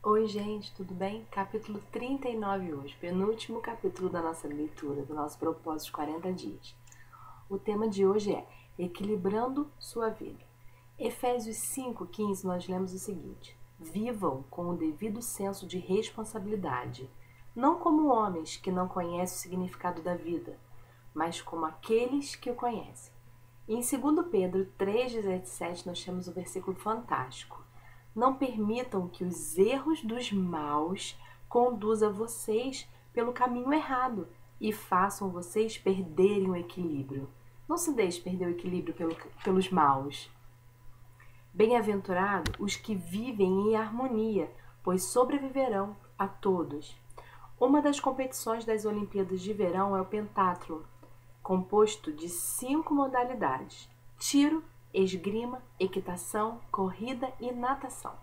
Oi, gente, tudo bem? Capítulo 39 hoje, penúltimo capítulo da nossa leitura, do nosso propósito de 40 dias. O tema de hoje é Equilibrando sua vida. Efésios 5:15 nós lemos o seguinte: Vivam com o devido senso de responsabilidade, não como homens que não conhecem o significado da vida, mas como aqueles que o conhecem. Em 2 Pedro 3,17 nós temos um versículo fantástico. Não permitam que os erros dos maus conduzam vocês pelo caminho errado e façam vocês perderem o equilíbrio. Não se deixe perder o equilíbrio pelos maus. Bem-aventurado os que vivem em harmonia, pois sobreviverão a todos. Uma das competições das Olimpíadas de Verão é o pentátlon, composto de 5 modalidades: tiro, esgrima, equitação, corrida e natação.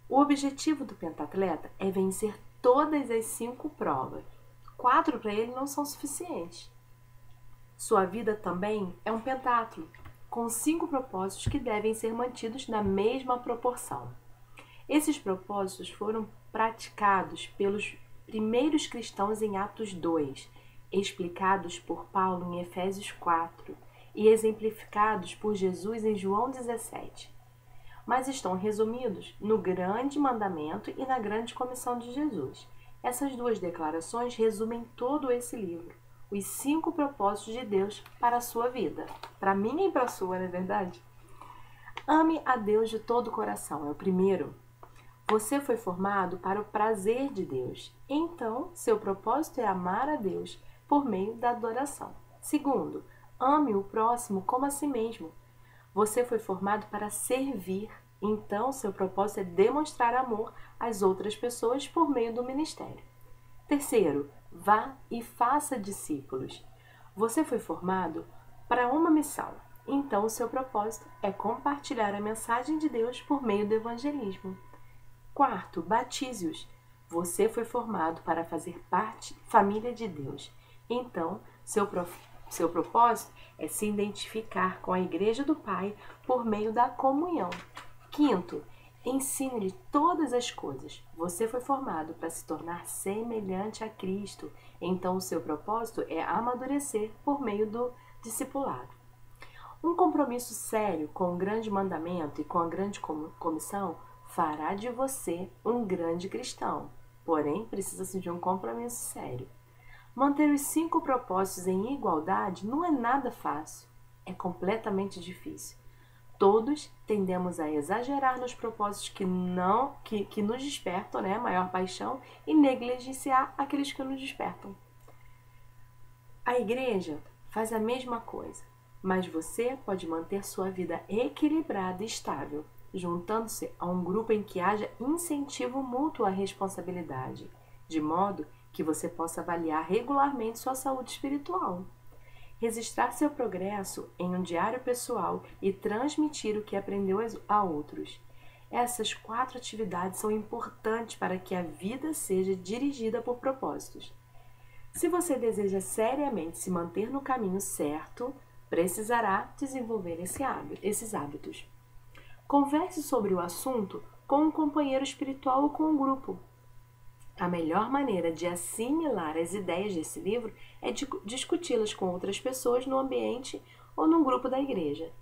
O objetivo do pentatleta é vencer todas as 5 provas. 4 para ele não são suficientes. Sua vida também é um pentátlon, com 5 propósitos que devem ser mantidos na mesma proporção. Esses propósitos foram praticados pelos primeiros cristãos em Atos 2, explicados por Paulo em Efésios 4 e exemplificados por Jesus em João 17. Mas estão resumidos no grande mandamento e na grande comissão de Jesus. Essas duas declarações resumem todo esse livro, os 5 propósitos de Deus para a sua vida. Para mim e para a sua, não é verdade? Ame a Deus de todo o coração, é o primeiro. Você foi formado para o prazer de Deus, então seu propósito é amar a Deus por meio da adoração. Segundo, ame o próximo como a si mesmo. Você foi formado para servir, então seu propósito é demonstrar amor às outras pessoas por meio do ministério. Terceiro, vá e faça discípulos. Você foi formado para uma missão, então seu propósito é compartilhar a mensagem de Deus por meio do evangelismo. Quarto, batize-os. Você foi formado para fazer parte da família de Deus. Então, seu propósito é se identificar com a Igreja do Pai por meio da comunhão. Quinto, ensine-lhe todas as coisas. Você foi formado para se tornar semelhante a Cristo. Então, o seu propósito é amadurecer por meio do discipulado. Um compromisso sério com o grande mandamento e com a grande comissão fará de você um grande cristão, porém precisa-se de um compromisso sério. Manter os 5 propósitos em igualdade não é nada fácil, é completamente difícil. Todos tendemos a exagerar nos propósitos que nos despertam, né, maior paixão, e negligenciar aqueles que nos despertam. A igreja faz a mesma coisa, mas você pode manter sua vida equilibrada e estável, juntando-se a um grupo em que haja incentivo mútuo à responsabilidade, de modo que você possa avaliar regularmente sua saúde espiritual. Registrar seu progresso em um diário pessoal e transmitir o que aprendeu a outros. Essas 4 atividades são importantes para que a vida seja dirigida por propósitos. Se você deseja seriamente se manter no caminho certo, precisará desenvolver esses hábitos. Converse sobre o assunto com um companheiro espiritual ou com um grupo. A melhor maneira de assimilar as ideias desse livro é discuti-las com outras pessoas no ambiente ou num grupo da igreja.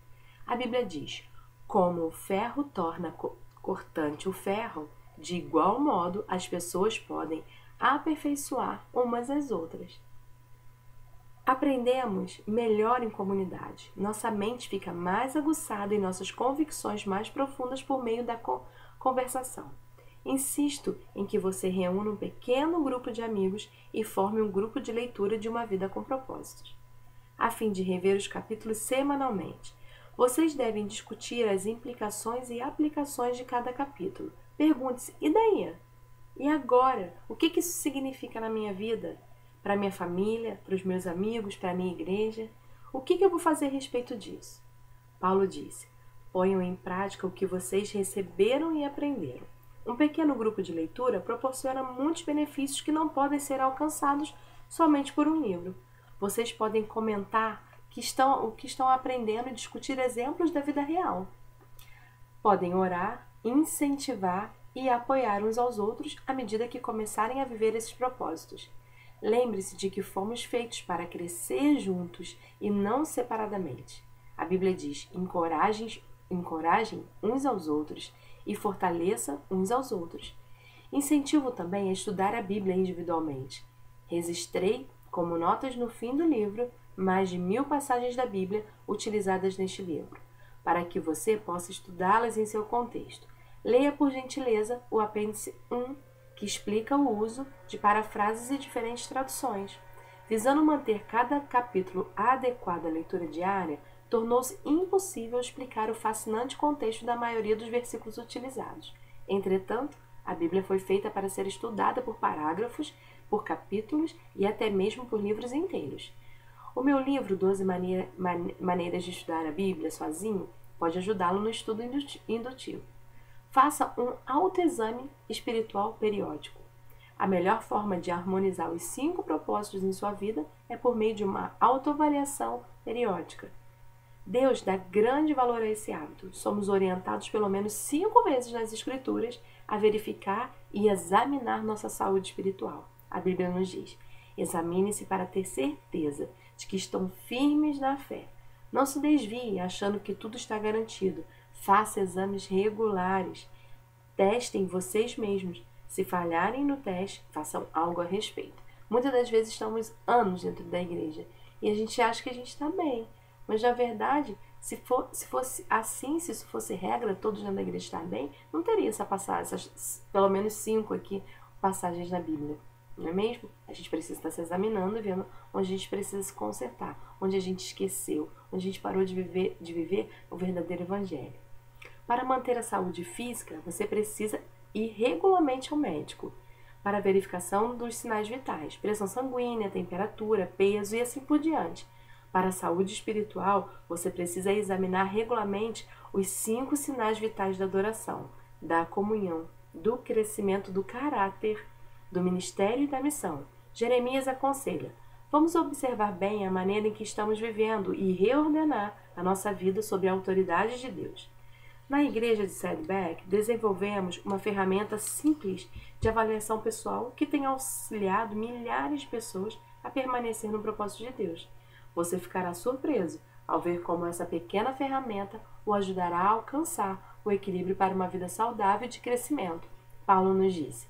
A Bíblia diz: como o ferro torna cortante o ferro, de igual modo as pessoas podem aperfeiçoar umas às outras. Aprendemos melhor em comunidade. Nossa mente fica mais aguçada e nossas convicções mais profundas por meio da conversação. Insisto em que você reúna um pequeno grupo de amigos e forme um grupo de leitura de uma vida com propósitos, a fim de rever os capítulos semanalmente. Vocês devem discutir as implicações e aplicações de cada capítulo. Pergunte-se: e daí? E agora? O que isso significa na minha vida? Para minha família, para os meus amigos, para a minha igreja? O que eu vou fazer a respeito disso? Paulo disse: ponham em prática o que vocês receberam e aprenderam. Um pequeno grupo de leitura proporciona muitos benefícios que não podem ser alcançados somente por um livro. Vocês podem comentar o que estão aprendendo e discutir exemplos da vida real. Podem orar, incentivar e apoiar uns aos outros à medida que começarem a viver esses propósitos. Lembre-se de que fomos feitos para crescer juntos e não separadamente. A Bíblia diz: encorajem uns aos outros e fortaleça uns aos outros. Incentivo também a estudar a Bíblia individualmente. Registrei, como notas no fim do livro, mais de 1000 passagens da Bíblia utilizadas neste livro, para que você possa estudá-las em seu contexto. Leia, por gentileza, o apêndice 1, que explica o uso de parafrases e diferentes traduções. Visando manter cada capítulo adequado à leitura diária, tornou-se impossível explicar o fascinante contexto da maioria dos versículos utilizados. Entretanto, a Bíblia foi feita para ser estudada por parágrafos, por capítulos e até mesmo por livros inteiros. O meu livro 12 maneiras de estudar a Bíblia sozinho pode ajudá-lo no estudo indutivo. Faça um autoexame espiritual periódico. A melhor forma de harmonizar os 5 propósitos em sua vida é por meio de uma autoavaliação periódica. Deus dá grande valor a esse hábito. Somos orientados pelo menos 5 vezes nas Escrituras a verificar e examinar nossa saúde espiritual. A Bíblia nos diz: examine-se para ter certeza de que estão firmes na fé. Não se desvie achando que tudo está garantido. Faça exames regulares. Testem vocês mesmos. Se falharem no teste, façam algo a respeito. Muitas das vezes estamos anos dentro da igreja e a gente acha que a gente está bem. Mas, na verdade, se fosse assim, se isso fosse regra, todos dentro da igreja estar bem, não teria essas pelo menos 5 aqui passagens na Bíblia. Não é mesmo? A gente precisa estar se examinando e vendo onde a gente precisa se consertar, onde a gente esqueceu, onde a gente parou de viver o verdadeiro evangelho. Para manter a saúde física, você precisa ir regularmente ao médico para a verificação dos sinais vitais, pressão sanguínea, temperatura, peso e assim por diante. Para a saúde espiritual, você precisa examinar regularmente os 5 sinais vitais da adoração, da comunhão, do crescimento do caráter, do ministério e da missão. Jeremias aconselha: vamos observar bem a maneira em que estamos vivendo e reordenar a nossa vida sob a autoridade de Deus. Na igreja de Saddleback, desenvolvemos uma ferramenta simples de avaliação pessoal que tem auxiliado milhares de pessoas a permanecer no propósito de Deus. Você ficará surpreso ao ver como essa pequena ferramenta o ajudará a alcançar o equilíbrio para uma vida saudável e de crescimento. Paulo nos disse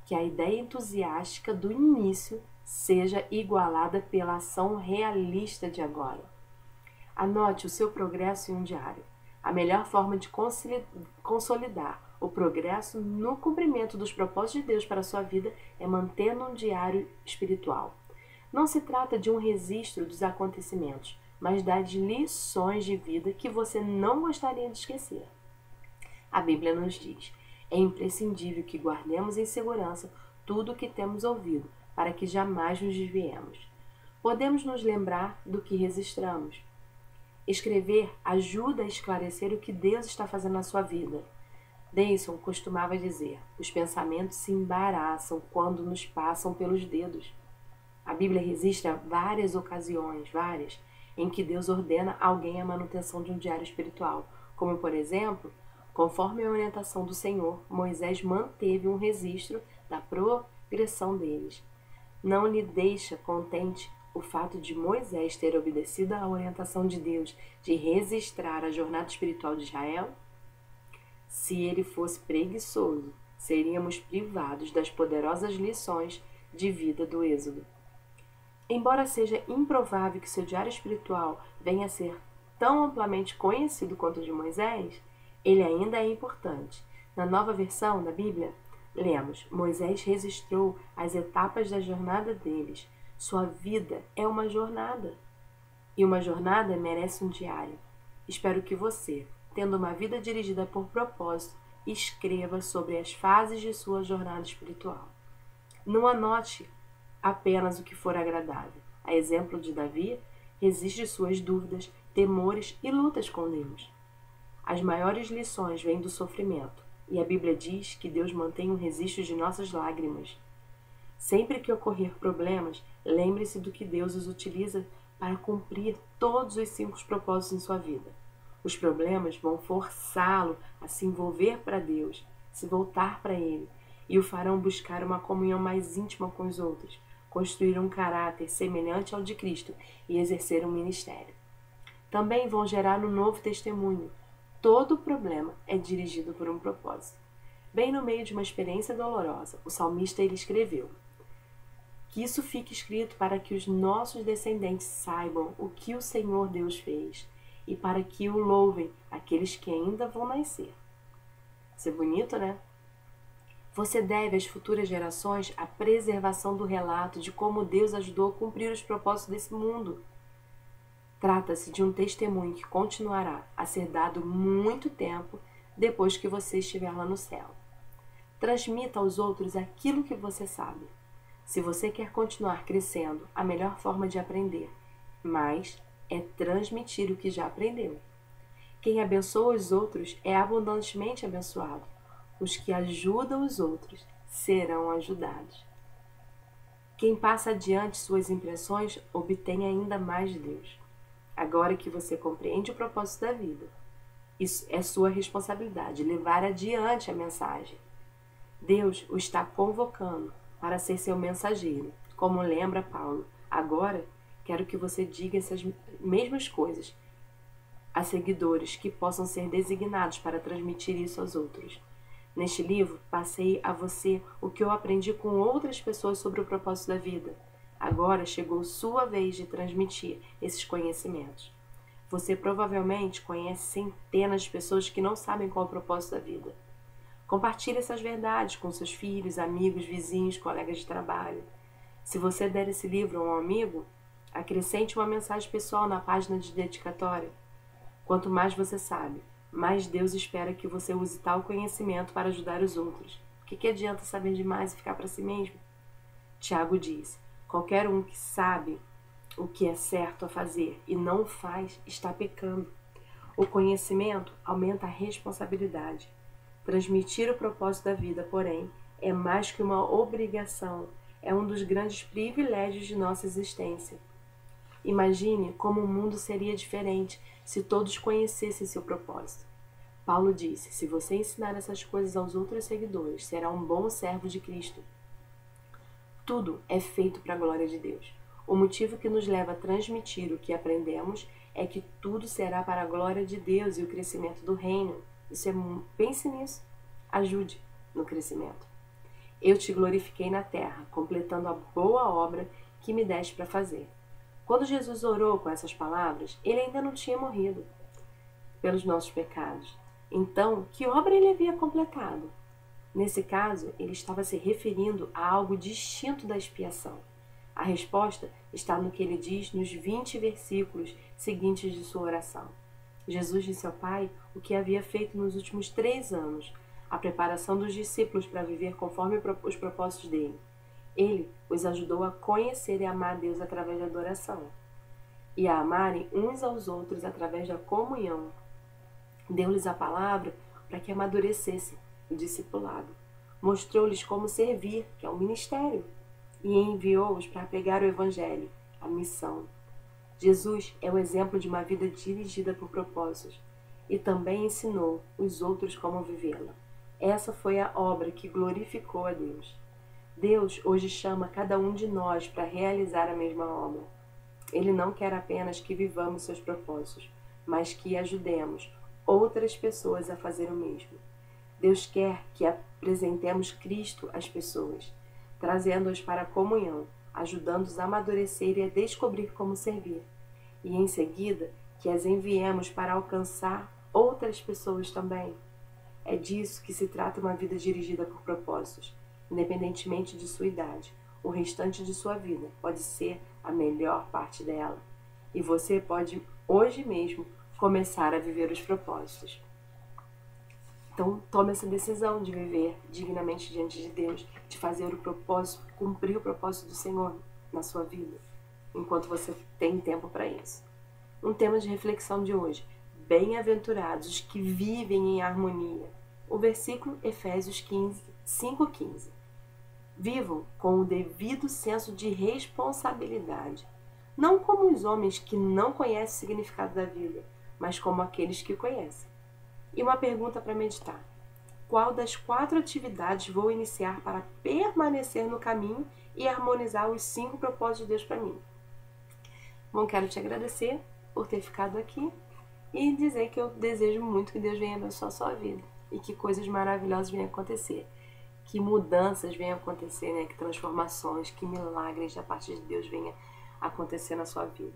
que a ideia entusiástica do início seja igualada pela ação realista de agora. Anote o seu progresso em um diário. A melhor forma de consolidar o progresso no cumprimento dos propósitos de Deus para a sua vida é mantendo um diário espiritual. Não se trata de um registro dos acontecimentos, mas das lições de vida que você não gostaria de esquecer. A Bíblia nos diz: é imprescindível que guardemos em segurança tudo o que temos ouvido, para que jamais nos desviemos. Podemos nos lembrar do que registramos. Escrever ajuda a esclarecer o que Deus está fazendo na sua vida. Dayson costumava dizer: os pensamentos se embaraçam quando nos passam pelos dedos. A Bíblia registra várias ocasiões, em que Deus ordena a alguém a manutenção de um diário espiritual, como, por exemplo, conforme a orientação do Senhor, Moisés manteve um registro da progressão deles. Não lhe deixa contente o fato de Moisés ter obedecido à orientação de Deus de registrar a jornada espiritual de Israel? Se ele fosse preguiçoso, seríamos privados das poderosas lições de vida do Êxodo. Embora seja improvável que seu diário espiritual venha a ser tão amplamente conhecido quanto o de Moisés, ele ainda é importante. Na nova versão da Bíblia, lemos: Moisés registrou as etapas da jornada deles. Sua vida é uma jornada. E uma jornada merece um diário. Espero que você, tendo uma vida dirigida por propósito, escreva sobre as fases de sua jornada espiritual. Não anote apenas o que for agradável. A exemplo de Davi, registre suas dúvidas, temores e lutas com Deus. As maiores lições vêm do sofrimento, e a Bíblia diz que Deus mantém um registro de nossas lágrimas. Sempre que ocorrer problemas, lembre-se do que Deus os utiliza para cumprir todos os 5 propósitos em sua vida. Os problemas vão forçá-lo a se envolver para Deus. se voltar para Ele e o farão buscar uma comunhão mais íntima com os outros, construir um caráter semelhante ao de Cristo e exercer um ministério. Também vão gerar um novo testemunho. Todo problema é dirigido por um propósito. Bem no meio de uma experiência dolorosa, o salmista ele escreveu: que isso fique escrito para que os nossos descendentes saibam o que o Senhor Deus fez e para que o louvem aqueles que ainda vão nascer. Isso é bonito, né? Você deve às futuras gerações a preservação do relato de como Deus ajudou a cumprir os propósitos desse mundo. Trata-se de um testemunho que continuará a ser dado muito tempo depois que você estiver lá no céu. Transmita aos outros aquilo que você sabe. Se você quer continuar crescendo, a melhor forma de aprender, mas é transmitir o que já aprendeu. Quem abençoa os outros é abundantemente abençoado. Os que ajudam os outros serão ajudados. Quem passa adiante suas impressões obtém ainda mais de Deus. Agora que você compreende o propósito da vida, isso é sua responsabilidade, levar adiante a mensagem. Deus o está convocando para ser seu mensageiro, como lembra Paulo. Agora, quero que você diga essas mesmas coisas a seguidores que possam ser designados para transmitir isso aos outros. Neste livro, passei a você o que eu aprendi com outras pessoas sobre o propósito da vida. Agora chegou sua vez de transmitir esses conhecimentos. Você provavelmente conhece centenas de pessoas que não sabem qual é o propósito da vida. Compartilhe essas verdades com seus filhos, amigos, vizinhos, colegas de trabalho. Se você der esse livro a um amigo, acrescente uma mensagem pessoal na página de dedicatória. Quanto mais você sabe, mais Deus espera que você use tal conhecimento para ajudar os outros. O que adianta saber demais e ficar para si mesmo? Tiago diz: qualquer um que sabe o que é certo a fazer e não o faz, está pecando. O conhecimento aumenta a responsabilidade. Transmitir o propósito da vida, porém, é mais que uma obrigação, é um dos grandes privilégios de nossa existência. Imagine como o mundo seria diferente se todos conhecessem seu propósito. Paulo disse: se você ensinar essas coisas aos outros seguidores, será um bom servo de Cristo. Tudo é feito para a glória de Deus. O motivo que nos leva a transmitir o que aprendemos é que tudo será para a glória de Deus e o crescimento do reino. Pense nisso. Ajude no crescimento. Eu te glorifiquei na terra, completando a boa obra que me deste para fazer. Quando Jesus orou com essas palavras, ele ainda não tinha morrido pelos nossos pecados. Então, que obra ele havia completado? Nesse caso, ele estava se referindo a algo distinto da expiação. A resposta está no que ele diz nos 20 versículos seguintes de sua oração. Jesus disse ao Pai o que havia feito nos últimos 3 anos, a preparação dos discípulos para viver conforme os propósitos dele. Ele os ajudou a conhecer e amar Deus através da adoração e a amarem uns aos outros através da comunhão. Deu-lhes a palavra para que amadurecessem o discipulado. Mostrou-lhes como servir, que é o ministério, e enviou-os para pregar o evangelho, a missão. Jesus é o exemplo de uma vida dirigida por propósitos e também ensinou os outros como vivê-la. Essa foi a obra que glorificou a Deus. Deus hoje chama cada um de nós para realizar a mesma obra. Ele não quer apenas que vivamos seus propósitos, mas que ajudemos outras pessoas a fazer o mesmo. Deus quer que apresentemos Cristo às pessoas, trazendo-as para a comunhão, ajudando-os a amadurecer e a descobrir como servir. E em seguida, que as enviemos para alcançar outras pessoas também. É disso que se trata uma vida dirigida por propósitos, independentemente de sua idade. O restante de sua vida pode ser a melhor parte dela. E você pode, hoje mesmo, começar a viver os propósitos. Então, tome essa decisão de viver dignamente diante de Deus, de fazer o propósito, cumprir o propósito do Senhor na sua vida, enquanto você tem tempo para isso. Um tema de reflexão de hoje: bem-aventurados os que vivem em harmonia. O versículo Efésios 5:15. Vivam com o devido senso de responsabilidade, não como os homens que não conhecem o significado da vida, mas como aqueles que o conhecem. E uma pergunta para meditar: qual das 4 atividades vou iniciar para permanecer no caminho e harmonizar os 5 propósitos de Deus para mim. Bom, quero te agradecer por ter ficado aqui e dizer que eu desejo muito que Deus venha abençoar a sua vida e que coisas maravilhosas venham acontecer, que mudanças venham acontecer, né? Que transformações, que milagres da parte de Deus venham acontecer na sua vida.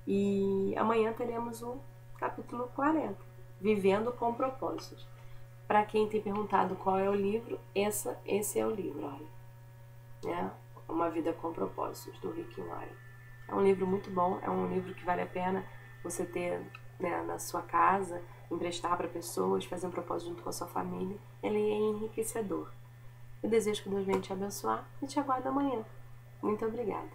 E amanhã teremos o capítulo 40, Vivendo com Propósitos. Para quem tem perguntado qual é o livro, esse é o livro, olha. É Uma Vida com Propósitos, do Rick Warren. É um livro muito bom, é um livro que vale a pena você ter, né, na sua casa, emprestar para pessoas, fazer um propósito junto com a sua família. Ele é enriquecedor. Eu desejo que Deus venha te abençoar e te aguardo amanhã. Muito obrigada.